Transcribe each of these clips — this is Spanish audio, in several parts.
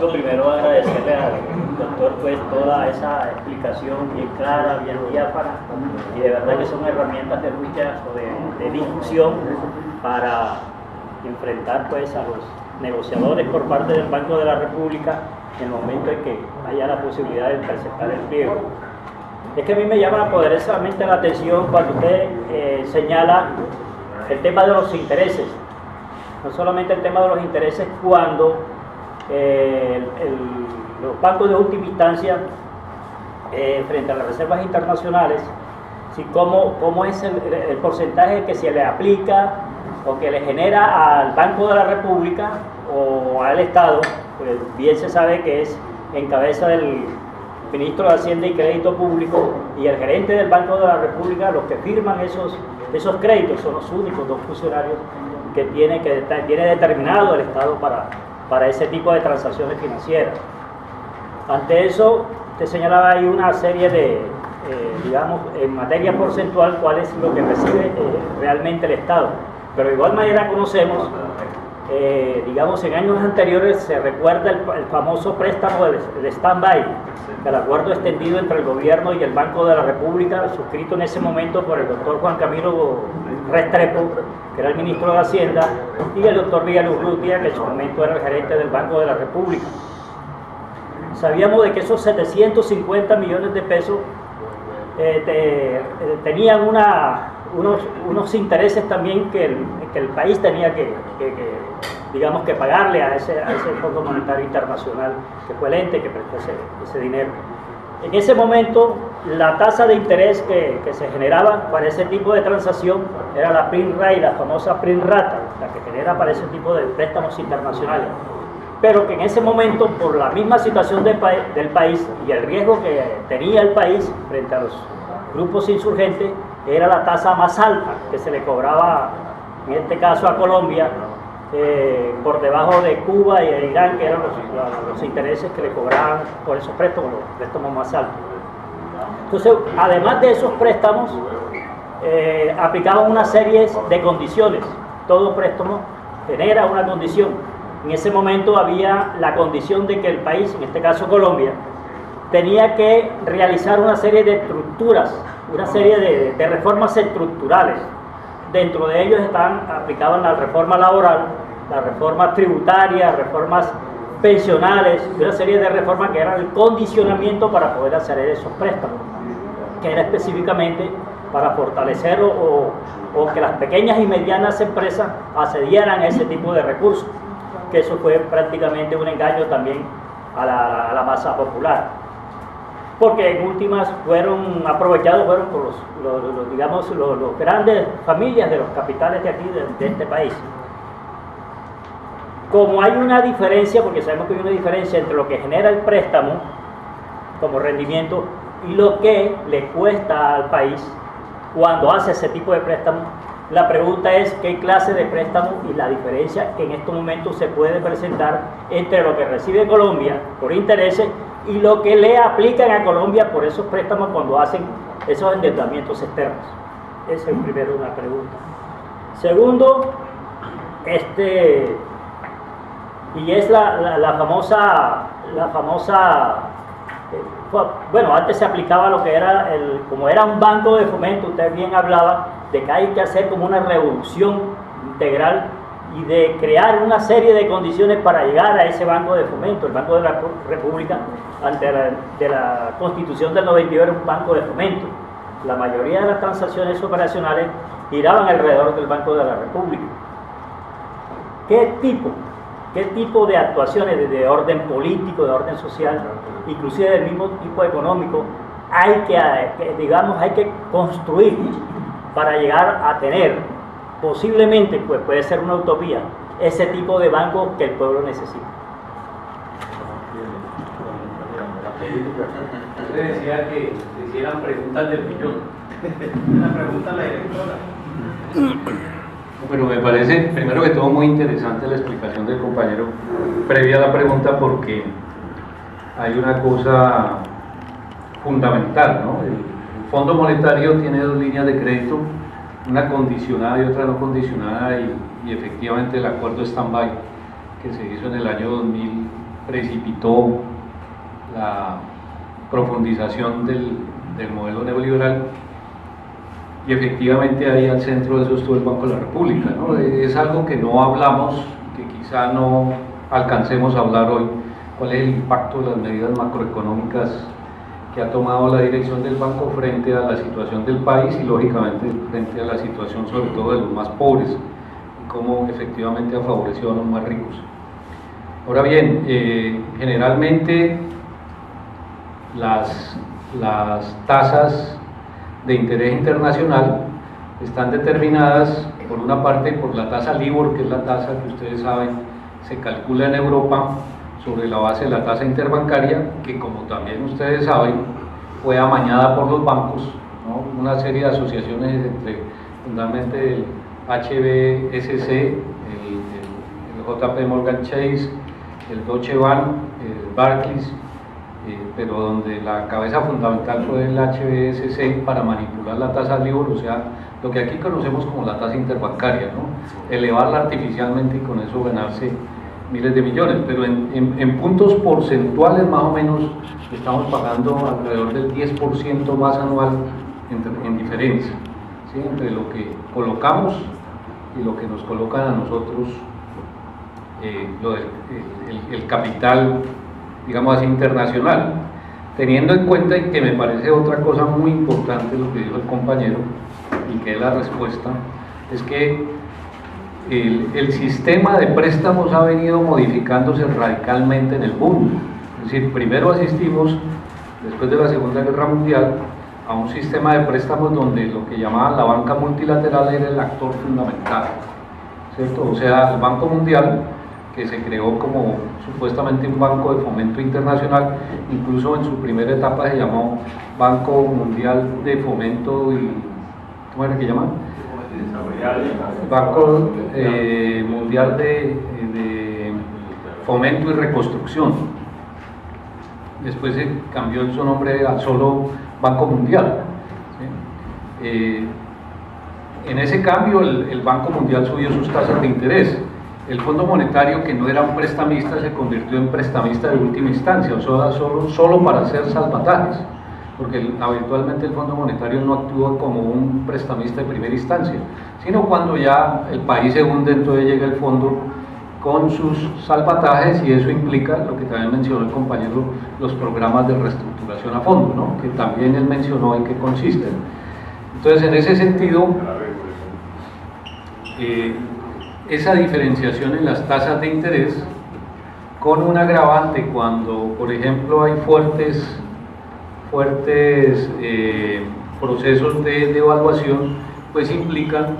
Lo primero, agradecerle al doctor pues toda esa explicación bien clara, bien diáfana, y de verdad que son herramientas de lucha o de discusión para enfrentar pues a los negociadores por parte del Banco de la República en el momento en que haya la posibilidad de presentar el pliego. Es que a mí me llama poderosamente la atención cuando usted señala el tema de los intereses, no solamente el tema de los intereses cuando los bancos de última instancia frente a las reservas internacionales, si cómo es el porcentaje que se le aplica o que le genera al Banco de la República o al Estado, pues bien se sabe que es en cabeza del ministro de Hacienda y Crédito Público y el gerente del Banco de la República. Los que firman esos créditos son los únicos dos funcionarios que tiene determinado el Estado para ese tipo de transacciones financieras. Ante eso, usted señalaba ahí una serie de, digamos, en materia porcentual, cuál es lo que recibe realmente el Estado. Pero de igual manera conocemos, digamos, en años anteriores se recuerda el famoso préstamo del stand-by, el acuerdo extendido entre el gobierno y el Banco de la República, suscrito en ese momento por el doctor Juan Camilo Restrepo, que era el ministro de Hacienda, y el doctor Villalurrutia, que en su momento era el gerente del Banco de la República. Sabíamos de que esos 750 millones de pesos tenían unos intereses también que el país tenía que digamos, que pagarle a ese Fondo Monetario Internacional, que fue el ente que prestó ese dinero. En ese momento, la tasa de interés que se generaba para ese tipo de transacción era la prime rate, la famosa prime rata, la que genera para ese tipo de préstamos internacionales. Pero que en ese momento, por la misma situación del país y el riesgo que tenía el país frente a los grupos insurgentes, era la tasa más alta que se le cobraba, en este caso a Colombia, por debajo de Cuba y de Irán, que eran los intereses que le cobraban por esos préstamos, los préstamos más altos. Entonces, además de esos préstamos, aplicaban una serie de condiciones. Todo préstamo genera una condición. En ese momento había la condición de que el país, en este caso Colombia, tenía que realizar una serie de estructuras, una serie de reformas estructurales. Dentro de ellos aplicaban la reforma laboral, la reforma tributaria, reformas pensionales, y una serie de reformas que eran el condicionamiento para poder hacer esos préstamos, que era específicamente para fortalecer o que las pequeñas y medianas empresas accedieran a ese tipo de recursos, que eso fue prácticamente un engaño también a la masa popular. Porque en últimas fueron aprovechados por los grandes familias de los capitales de aquí, de este país. Como hay una diferencia, porque sabemos que hay una diferencia entre lo que genera el préstamo como rendimiento y lo que le cuesta al país cuando hace ese tipo de préstamo, la pregunta es qué clase de préstamo y la diferencia que en estos momentos se puede presentar entre lo que recibe Colombia por intereses y lo que le aplican a Colombia por esos préstamos cuando hacen esos endeudamientos externos. Esa es primero una pregunta. Segundo, y es la famosa, bueno, antes se aplicaba lo que era, como era un banco de fomento, usted bien hablaba de que hay que hacer como una revolución integral y de crear una serie de condiciones para llegar a ese banco de fomento. El Banco de la República, antes de la Constitución del 92, era un banco de fomento. La mayoría de las transacciones operacionales giraban alrededor del Banco de la República. ¿Qué tipo de actuaciones de orden político, de orden social, inclusive del mismo tipo económico, hay que construir para llegar a tener, posiblemente, pues puede ser una utopía, ese tipo de banco que el pueblo necesita? Usted decía que se hicieran preguntas del millón. Una pregunta a la directora. Bueno, me parece, primero que todo, muy interesante la explicación del compañero previa a la pregunta, porque hay una cosa fundamental, ¿no? El Fondo Monetario tiene dos líneas de crédito, una condicionada y otra no condicionada, y efectivamente el acuerdo stand-by que se hizo en el año 2000 precipitó la profundización del modelo neoliberal, y efectivamente ahí al centro de eso estuvo el Banco de la República, ¿no? Es algo que no hablamos, que quizá no alcancemos a hablar hoy, cuál es el impacto de las medidas macroeconómicas que ha tomado la dirección del banco frente a la situación del país y lógicamente frente a la situación sobre todo de los más pobres, y cómo efectivamente ha favorecido a los más ricos. Ahora bien, generalmente las tasas de interés internacional están determinadas por una parte por la tasa LIBOR, que es la tasa que ustedes saben se calcula en Europa sobre la base de la tasa interbancaria, que como también ustedes saben fue amañada por los bancos, ¿no? Una serie de asociaciones entre fundamentalmente el HSBC, el JP Morgan Chase, el Deutsche Bank, el Barclays, pero donde la cabeza fundamental fue el HSBC para manipular la tasa LIBOR, o sea, lo que aquí conocemos como la tasa interbancaria, ¿no? Elevarla artificialmente y con eso ganarse miles de millones, pero en puntos porcentuales más o menos estamos pagando alrededor del 10% más anual en diferencia, ¿sí? Entre lo que colocamos y lo que nos colocan a nosotros el capital, digamos así, internacional, teniendo en cuenta, y que me parece otra cosa muy importante lo que dijo el compañero y que es la respuesta, es que el sistema de préstamos ha venido modificándose radicalmente en el mundo. Es decir, primero asistimos, después de la Segunda Guerra Mundial, a un sistema de préstamos donde lo que llamaban la banca multilateral era el actor fundamental, ¿cierto? O sea, el Banco Mundial, que se creó como supuestamente un banco de fomento internacional, incluso en su primera etapa se llamó Banco Mundial de Fomento y... ¿cómo era que llaman? Banco Mundial de Fomento y Reconstrucción. Después se cambió su nombre a solo Banco Mundial, ¿sí? En ese cambio el Banco Mundial subió sus tasas de interés. El Fondo Monetario, que no era un prestamista, se convirtió en prestamista de última instancia, o sea, solo para hacer salvatajes, porque habitualmente el Fondo Monetario no actúa como un prestamista de primera instancia, sino cuando ya el país se hunde, entonces llega el fondo con sus salvatajes, y eso implica lo que también mencionó el compañero, los programas de reestructuración a fondo, ¿no? Que también él mencionó en qué consisten. Entonces, en ese sentido, esa diferenciación en las tasas de interés, con un agravante cuando, por ejemplo, hay fuertes procesos de devaluación, pues implican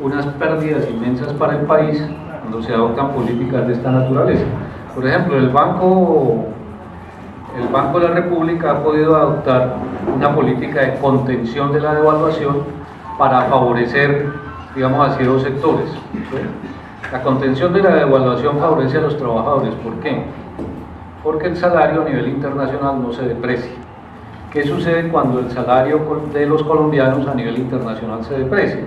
unas pérdidas inmensas para el país cuando se adoptan políticas de esta naturaleza. Por ejemplo, el Banco de la República ha podido adoptar una política de contención de la devaluación para favorecer, digamos así, dos sectores, ¿sí? La contención de la devaluación favorece a los trabajadores. ¿Por qué? Porque el salario a nivel internacional no se deprecia. ¿Qué sucede cuando el salario de los colombianos a nivel internacional se deprecia?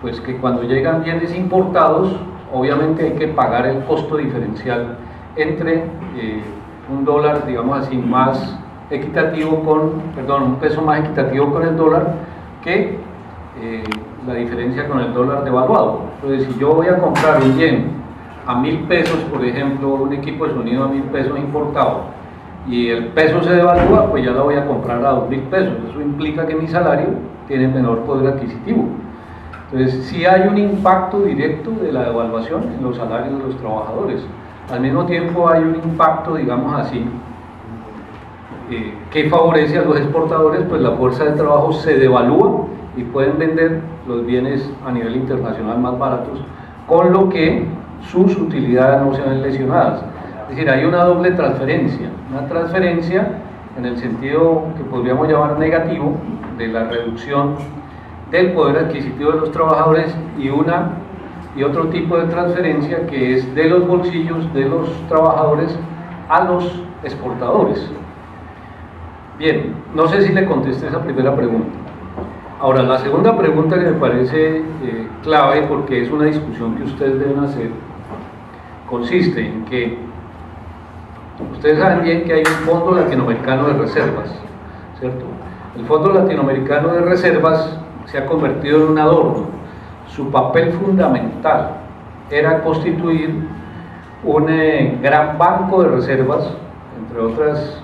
Pues que cuando llegan bienes importados, obviamente hay que pagar el costo diferencial entre un dólar, digamos así, más equitativo un peso más equitativo con el dólar que la diferencia con el dólar devaluado. Entonces, si yo voy a comprar un yen a 1.000 pesos, por ejemplo, un equipo de sonido a 1.000 pesos importado, y el peso se devalúa, pues ya la voy a comprar a 2.000 pesos. Eso implica que mi salario tiene menor poder adquisitivo. Entonces, sí hay un impacto directo de la devaluación en los salarios de los trabajadores. Al mismo tiempo hay un impacto, digamos así, que favorece a los exportadores, pues la fuerza de trabajo se devalúa y pueden vender los bienes a nivel internacional más baratos, con lo que sus utilidades no se ven lesionadas. Es decir, hay una doble transferencia, una transferencia en el sentido que podríamos llamar negativo de la reducción del poder adquisitivo de los trabajadores, y otro tipo de transferencia que es de los bolsillos de los trabajadores a los exportadores. Bien, no sé si le contesté esa primera pregunta. Ahora, la segunda pregunta que me parece clave, porque es una discusión que ustedes deben hacer, consiste en que ustedes saben bien que hay un Fondo Latinoamericano de Reservas, ¿cierto? El Fondo Latinoamericano de Reservas se ha convertido en un adorno. Su papel fundamental era constituir un gran banco de reservas, entre otras,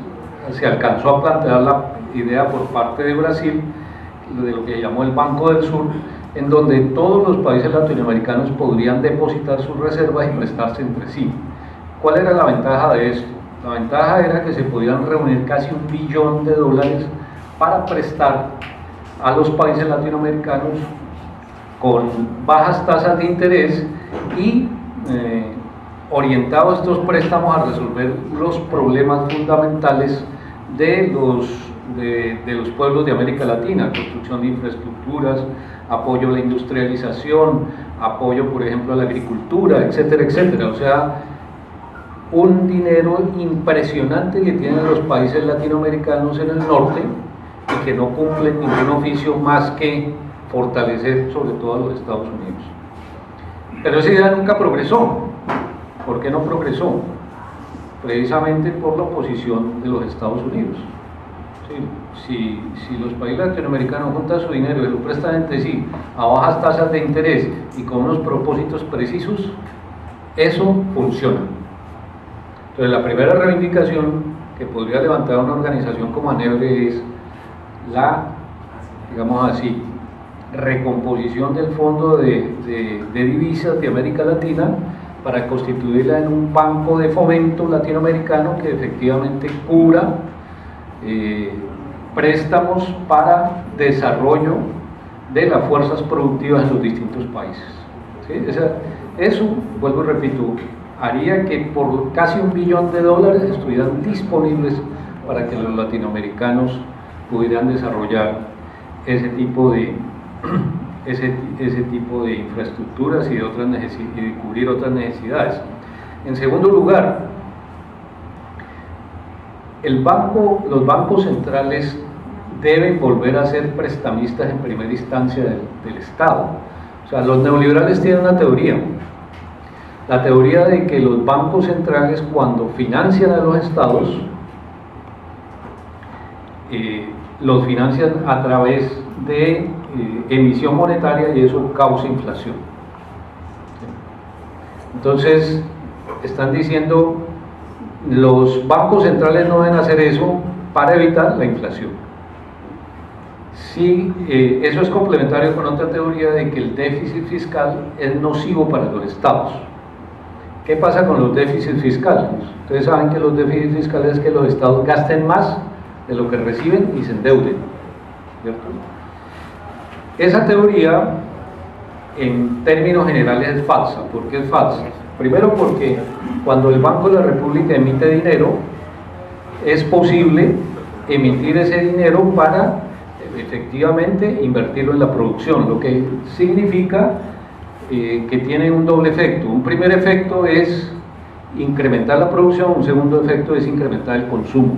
se alcanzó a plantear la idea por parte de Brasil, de lo que llamó el Banco del Sur, en donde todos los países latinoamericanos podrían depositar sus reservas y prestarse entre sí. ¿Cuál era la ventaja de esto? La ventaja era que se podían reunir casi $1 billón para prestar a los países latinoamericanos con bajas tasas de interés y orientados estos préstamos a resolver los problemas fundamentales de los pueblos de América Latina: construcción de infraestructuras, apoyo a la industrialización, apoyo, por ejemplo, a la agricultura, etcétera, etcétera. O sea, un dinero impresionante que tienen los países latinoamericanos en el norte y que no cumplen ningún oficio más que fortalecer sobre todo a los Estados Unidos. Pero esa idea nunca progresó. ¿Por qué no progresó? Precisamente por la oposición de los Estados Unidos. Si los países latinoamericanos juntan su dinero y lo prestan entre sí a bajas tasas de interés y con unos propósitos precisos, eso funciona. Entonces, la primera reivindicación que podría levantar una organización como ANEBRE es la, digamos así, recomposición del Fondo de Divisas de América Latina para constituirla en un banco de fomento latinoamericano que efectivamente cubra préstamos para desarrollo de las fuerzas productivas en los distintos países. ¿Sí? Eso, vuelvo y repito, haría que por casi $1 billón estuvieran disponibles para que los latinoamericanos pudieran desarrollar ese tipo de infraestructuras y de cubrir otras necesidades. En segundo lugar, los bancos centrales deben volver a ser prestamistas en primera instancia del Estado. O sea, los neoliberales tienen una teoría, la teoría de que los bancos centrales, cuando financian a los estados, los financian a través de emisión monetaria, y eso causa inflación. Entonces, están diciendo, los bancos centrales no deben hacer eso para evitar la inflación. Sí, eso es complementario con otra teoría de que el déficit fiscal es nocivo para los estados. ¿Qué pasa con los déficits fiscales? Ustedes saben que los déficits fiscales es que los estados gasten más de lo que reciben y se endeuden, ¿cierto? Esa teoría, en términos generales, es falsa. ¿Por qué es falsa? Primero, porque cuando el Banco de la República emite dinero, es posible emitir ese dinero para efectivamente invertirlo en la producción, lo que significa que tiene un doble efecto. Un primer efecto es incrementar la producción, un segundo efecto es incrementar el consumo,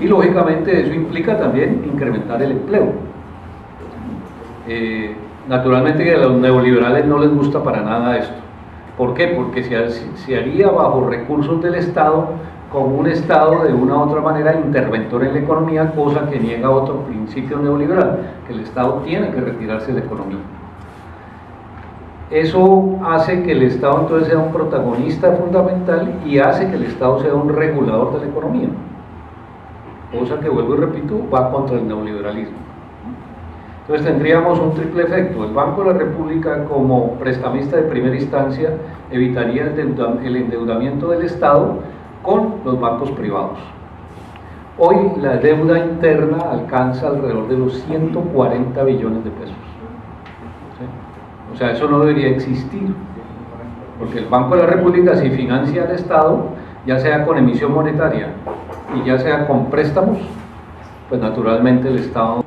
y lógicamente eso implica también incrementar el empleo. Naturalmente que a los neoliberales no les gusta para nada esto. ¿Por qué? Porque se haría bajo recursos del Estado, como un Estado de una u otra manera interventor en la economía, cosa que niega otro principio neoliberal, que el Estado tiene que retirarse de la economía. Eso hace que el Estado entonces sea un protagonista fundamental y hace que el Estado sea un regulador de la economía, cosa que, vuelvo y repito, va contra el neoliberalismo. Entonces tendríamos un triple efecto. El Banco de la República, como prestamista de primera instancia, evitaría el endeudamiento del Estado con los bancos privados. Hoy la deuda interna alcanza alrededor de los 140 billones de pesos. ¿Sí? O sea, eso no debería existir, porque el Banco de la República, si financia al Estado, ya sea con emisión monetaria y ya sea con préstamos, pues naturalmente el Estado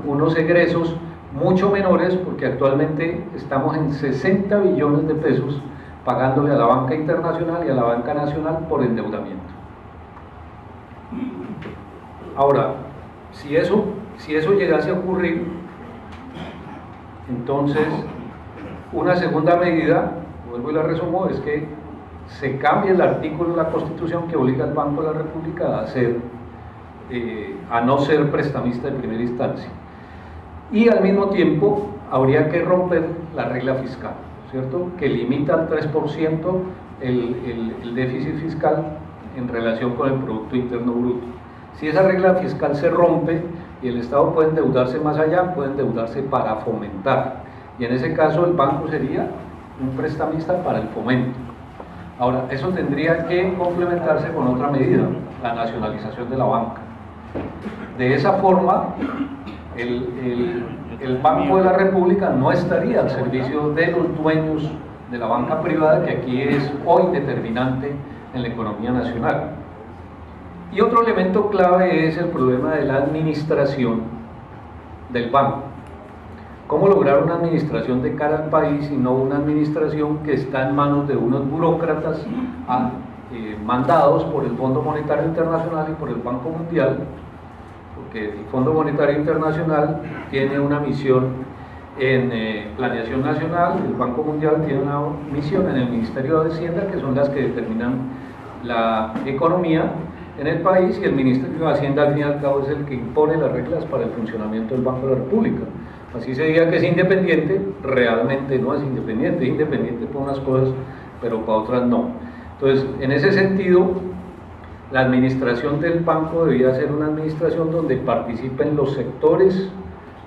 unos egresos mucho menores, porque actualmente estamos en 60 billones de pesos pagándole a la banca internacional y a la banca nacional por endeudamiento. Ahora, si eso llegase a ocurrir, entonces una segunda medida, vuelvo y la resumo, es que se cambie el artículo de la Constitución que obliga al Banco de la República a no ser prestamista de primera instancia. Y al mismo tiempo habría que romper la regla fiscal, ¿cierto?, que limita al 3% el déficit fiscal en relación con el Producto Interno Bruto. Si esa regla fiscal se rompe y el Estado puede endeudarse más allá, puede endeudarse para fomentar, y en ese caso el banco sería un prestamista para el fomento. Ahora, eso tendría que complementarse con otra medida, la nacionalización de la banca. De esa forma, el Banco de la República no estaría al servicio de los dueños de la banca privada, que aquí es hoy determinante en la economía nacional. Y otro elemento clave es el problema de la administración del banco. ¿Cómo lograr una administración de cara al país y no una administración que está en manos de unos burócratas mandados por el Fondo Monetario Internacional y por el Banco Mundial? Porque el Fondo Monetario Internacional tiene una misión en planeación nacional, el Banco Mundial tiene una misión en el Ministerio de Hacienda, que son las que determinan la economía en el país, y el Ministerio de Hacienda al fin y al cabo es el que impone las reglas para el funcionamiento del Banco de la República. Así se diga que es independiente, realmente no es independiente por unas cosas, pero para otras no. Entonces, en ese sentido, la administración del banco debía ser una administración donde participen los sectores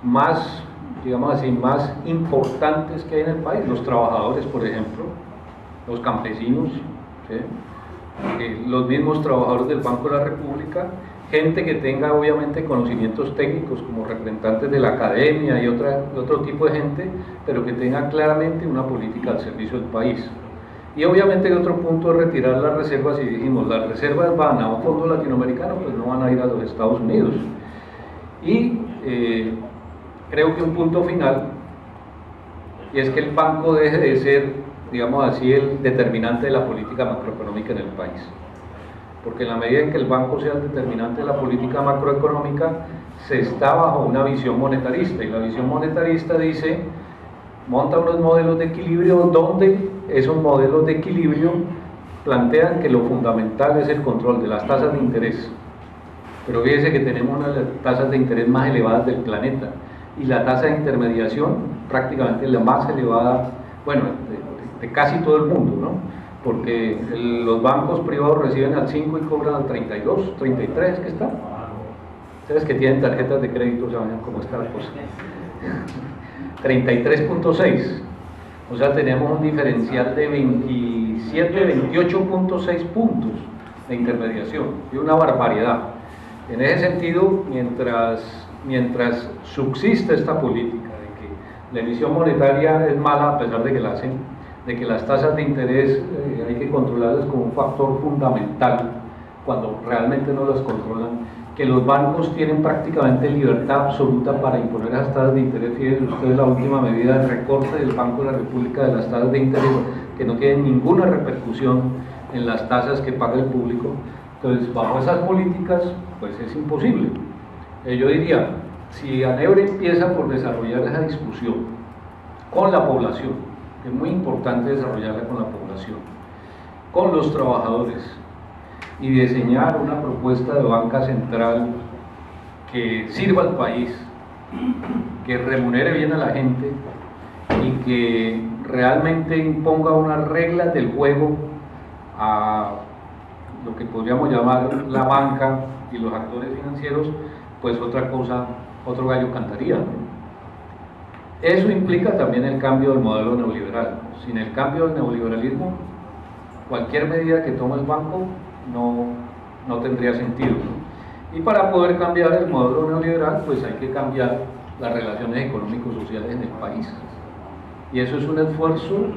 más, digamos así, más importantes que hay en el país, los trabajadores, por ejemplo, los campesinos, ¿sí?, los mismos trabajadores del Banco de la República, gente que tenga obviamente conocimientos técnicos como representantes de la academia y otro tipo de gente, pero que tenga claramente una política al servicio del país. Y obviamente el otro punto es retirar las reservas, y dijimos, las reservas van a un fondo latinoamericano, pues no van a ir a los Estados Unidos. Y creo que un punto final, y es que el banco deje de ser, digamos así, el determinante de la política macroeconómica en el país. Porque en la medida en que el banco sea el determinante de la política macroeconómica, se está bajo una visión monetarista, y la visión monetarista dice, monta unos modelos de equilibrio donde esos modelos de equilibrio plantean que lo fundamental es el control de las tasas de interés. Pero fíjese que tenemos una de las tasas de interés más elevadas del planeta, y la tasa de intermediación prácticamente la más elevada, bueno, de casi todo el mundo, ¿no? Porque los bancos privados reciben al 5 y cobran al 32, 33, ¿qué está? Ustedes que tienen tarjetas de crédito saben cómo está la cosa. 33.6, o sea, tenemos un diferencial de 28.6 puntos de intermediación, y una barbaridad. En ese sentido, mientras subsiste esta política de que la emisión monetaria es mala a pesar de que la hacen, de que las tasas de interés hay que controlarlas como un factor fundamental cuando realmente no las controlan, que los bancos tienen prácticamente libertad absoluta para imponer esas tasas de interés. Fíjense ustedes la última medida de recorte del Banco de la República de las tasas de interés, que no tienen ninguna repercusión en las tasas que paga el público. Entonces, bajo esas políticas, pues es imposible. Yo diría, si ANEBRE empieza por desarrollar esa discusión con la población, es muy importante desarrollarla con la población, con los trabajadores, y diseñar una propuesta de banca central que sirva al país, que remunere bien a la gente y que realmente imponga unas reglas del juego a lo que podríamos llamar la banca y los actores financieros, pues otra cosa, otro gallo cantaría, ¿no? Eso implica también el cambio del modelo neoliberal. Sin el cambio del neoliberalismo, cualquier medida que tome el banco no tendría sentido, ¿no? Y para poder cambiar el modelo neoliberal, pues hay que cambiar las relaciones económico-sociales en el país. Y eso es un esfuerzo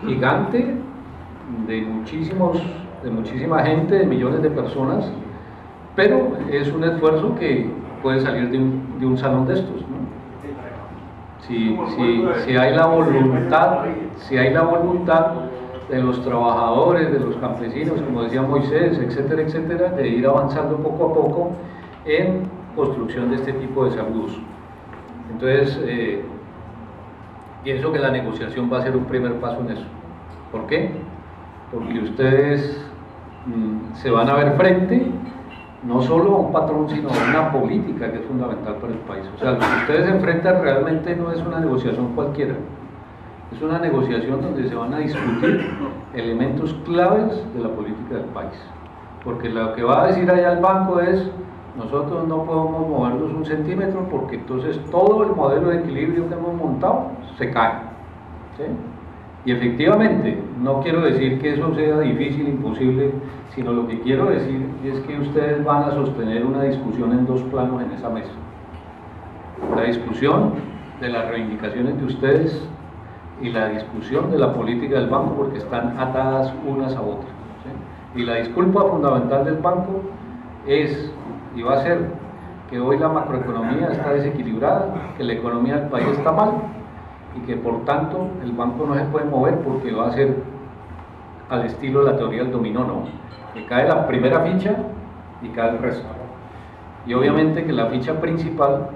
gigante de muchísima gente, de millones de personas, pero es un esfuerzo que puede salir de un salón de estos, ¿no? Si hay la voluntad de los trabajadores, de los campesinos, como decía Moisés, etcétera, etcétera, de ir avanzando poco a poco en construcción de este tipo de desarrollos. Entonces, pienso que la negociación va a ser un primer paso en eso. ¿Por qué? porque ustedes se van a ver frente no solo a un patrón, sino a una política que es fundamental para el país. O sea, lo que ustedes se enfrentan realmente no es una negociación cualquiera, es una negociación donde se van a discutir elementos claves de la política del país. Porque lo que va a decir allá el banco es: nosotros no podemos movernos un centímetro porque entonces todo el modelo de equilibrio que hemos montado se cae, ¿sí? Y efectivamente, no quiero decir que eso sea difícil, imposible, sino lo que quiero decir es que ustedes van a sostener una discusión en dos planos en esa mesa. La discusión de las reivindicaciones de ustedes y la discusión de la política del banco, porque están atadas unas a otras, ¿sí? Y la disculpa fundamental del banco es, y va a ser, que hoy la macroeconomía está desequilibrada, que la economía del país está mal y que por tanto el banco no se puede mover porque va a ser al estilo de la teoría del dominó, ¿no? Que cae la primera ficha y cae el resto. Y obviamente que la ficha principal,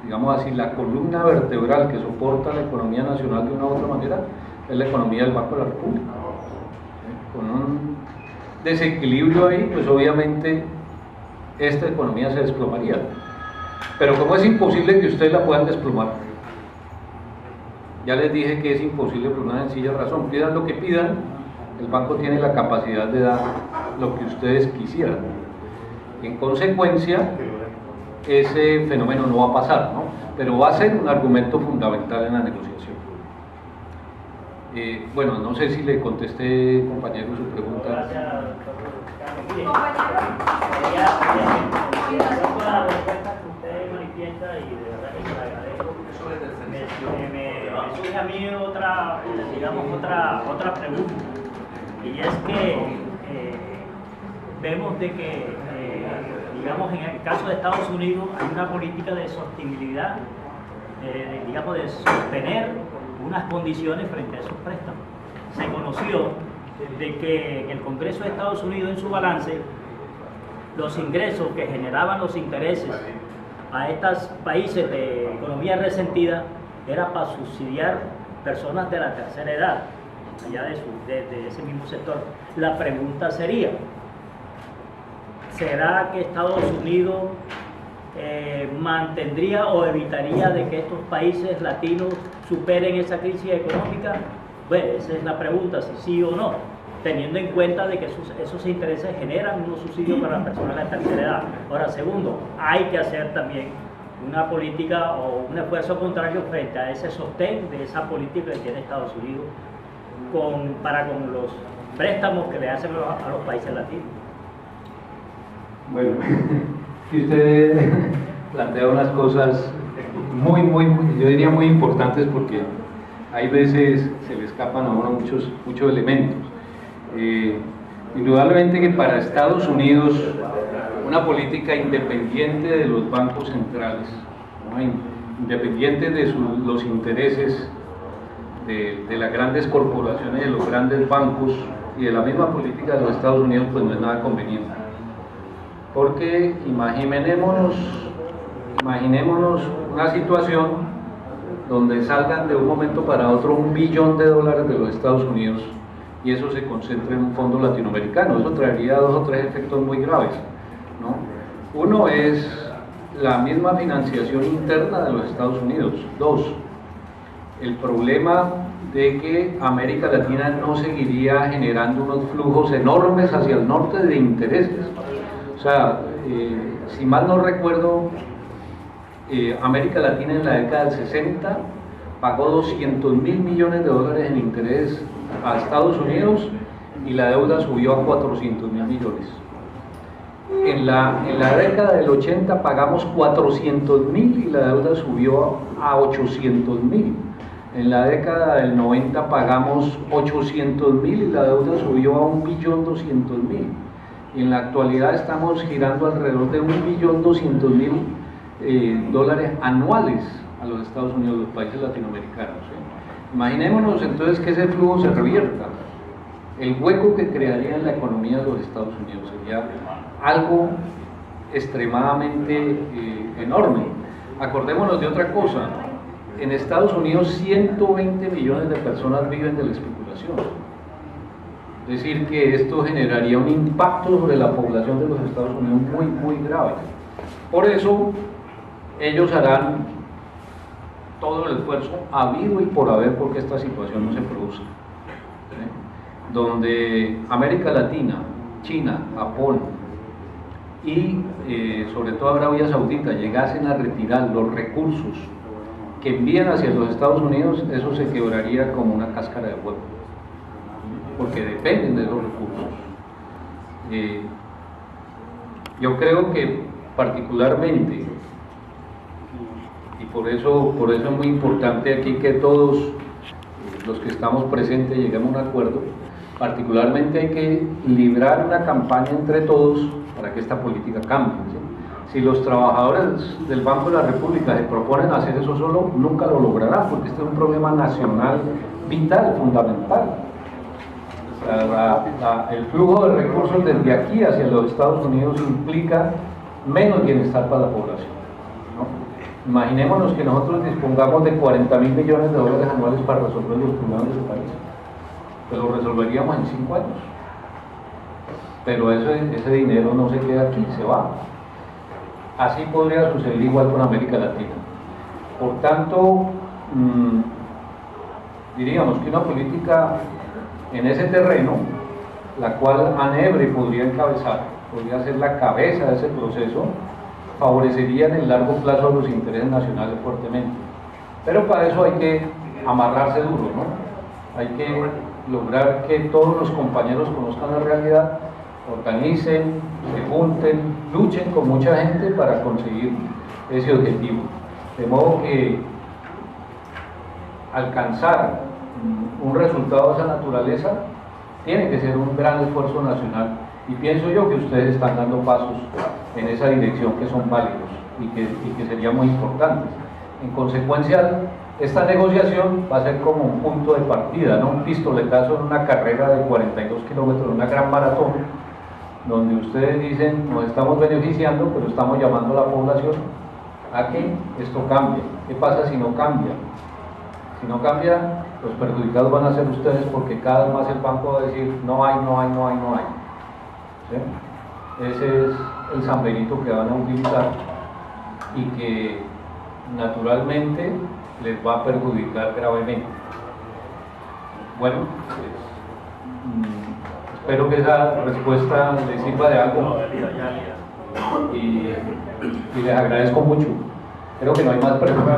digamos así, la columna vertebral que soporta la economía nacional de una u otra manera, es la economía del Banco de la República. Con un desequilibrio ahí, pues obviamente esta economía se desplomaría. Pero como es imposible que ustedes la puedan desplomar, ya les dije que es imposible por una sencilla razón: pidan lo que pidan, el banco tiene la capacidad de dar lo que ustedes quisieran. En consecuencia, ese fenómeno no va a pasar, ¿no? Pero va a ser un argumento fundamental en la negociación. Bueno, no sé si le contesté, compañero, su pregunta. Gracias, doctor la respuesta que usted manifiesta, y de verdad que se le agradezco. Me surge a mí otra pregunta, y es que vemos de que digamos, en el caso de Estados Unidos hay una política de sostenibilidad, digamos, de sostener unas condiciones frente a esos préstamos. Se conoció de que en el Congreso de Estados Unidos, en su balance, los ingresos que generaban los intereses a estos países de economía resentida era para subsidiar personas de la tercera edad, allá de ese mismo sector. La pregunta sería: ¿será que Estados Unidos mantendría o evitaría de que estos países latinos superen esa crisis económica? Bueno, esa es la pregunta, si sí o no, teniendo en cuenta de que esos intereses generan unos subsidios para las personas de la tercera edad. Ahora, segundo, hay que hacer también una política o un esfuerzo contrario frente a ese sostén de esa política que tiene Estados Unidos para con los préstamos que le hacen a los países latinos. Bueno, que usted plantea unas cosas muy, yo diría muy importantes, porque hay veces se le escapan a uno muchos elementos. Indudablemente que para Estados Unidos una política independiente de los bancos centrales, ¿no? Independiente de los intereses de las grandes corporaciones, de los grandes bancos y de la misma política de los Estados Unidos, pues no es nada conveniente. Porque imaginémonos una situación donde salgan de un momento para otro $1 billón de los Estados Unidos y eso se concentra en un fondo latinoamericano. Eso traería 2 o 3 efectos muy graves, ¿no? Uno es la misma financiación interna de los Estados Unidos. 2, el problema de que América Latina no seguiría generando unos flujos enormes hacia el norte de intereses. O sea, si mal no recuerdo, América Latina en la década del 60 pagó $200.000 millones en interés a Estados Unidos y la deuda subió a $400.000 millones. En la década del 80 pagamos $400.000 y la deuda subió a $800.000. En la década del 90 pagamos $800.000 y la deuda subió a $1.200.000. Y en la actualidad estamos girando alrededor de $1.200.000 anuales a los Estados Unidos, los países latinoamericanos, ¿sí? Imaginémonos entonces que ese flujo se revierta. El hueco que crearía en la economía de los Estados Unidos sería algo extremadamente enorme. Acordémonos de otra cosa: en Estados Unidos 120 millones de personas viven de la especulación. decir que esto generaría un impacto sobre la población de los Estados Unidos muy grave. Por eso ellos harán todo el esfuerzo habido y por haber porque esta situación no se produzca. ¿Sí? Donde América Latina, China, Japón y sobre todo Arabia Saudita llegasen a retirar los recursos que envían hacia los Estados Unidos, eso se quebraría como una cáscara de huevo, porque dependen de los recursos. Yo creo que particularmente, y por eso es muy importante aquí que todos los que estamos presentes lleguemos a un acuerdo, particularmente hay que librar una campaña entre todos para que esta política cambie, ¿sí? Si los trabajadores del Banco de la República se proponen hacer eso solo, nunca lo lograrán, porque este es un problema nacional vital, fundamental. El flujo de recursos desde aquí hacia los Estados Unidos implica menos bienestar para la población, ¿no? Imaginémonos que nosotros dispongamos de 40.000 millones de dólares anuales para resolver los problemas de ese país, pues lo resolveríamos en 5 años, pero ese dinero no se queda aquí, se va. Así podría suceder igual con América Latina. Por tanto, diríamos que una política en ese terreno, la cual ANEBRE podría encabezar, podría ser la cabeza de ese proceso, favorecería en el largo plazo a los intereses nacionales fuertemente. Pero para eso hay que amarrarse duro, ¿no? Hay que lograr que todos los compañeros conozcan la realidad, organicen, se junten, luchen con mucha gente para conseguir ese objetivo. De modo que alcanzar un resultado de esa naturaleza tiene que ser un gran esfuerzo nacional, y pienso yo que ustedes están dando pasos en esa dirección que son válidos y que serían muy importantes. En consecuencia, esta negociación va a ser como un punto de partida, ¿no? Un pistoletazo en una carrera de 42 kilómetros, una gran maratón, donde ustedes dicen, nos estamos beneficiando, pero estamos llamando a la población a que esto cambie. ¿Qué pasa si no cambia? Si no cambia, los perjudicados van a ser ustedes, porque cada vez más el banco va a decir, no hay. ¿Sí? Ese es el San Benito que van a utilizar y que naturalmente les va a perjudicar gravemente. Bueno, pues, espero que esa respuesta les sirva de algo y les agradezco mucho. Creo que no hay más preguntas.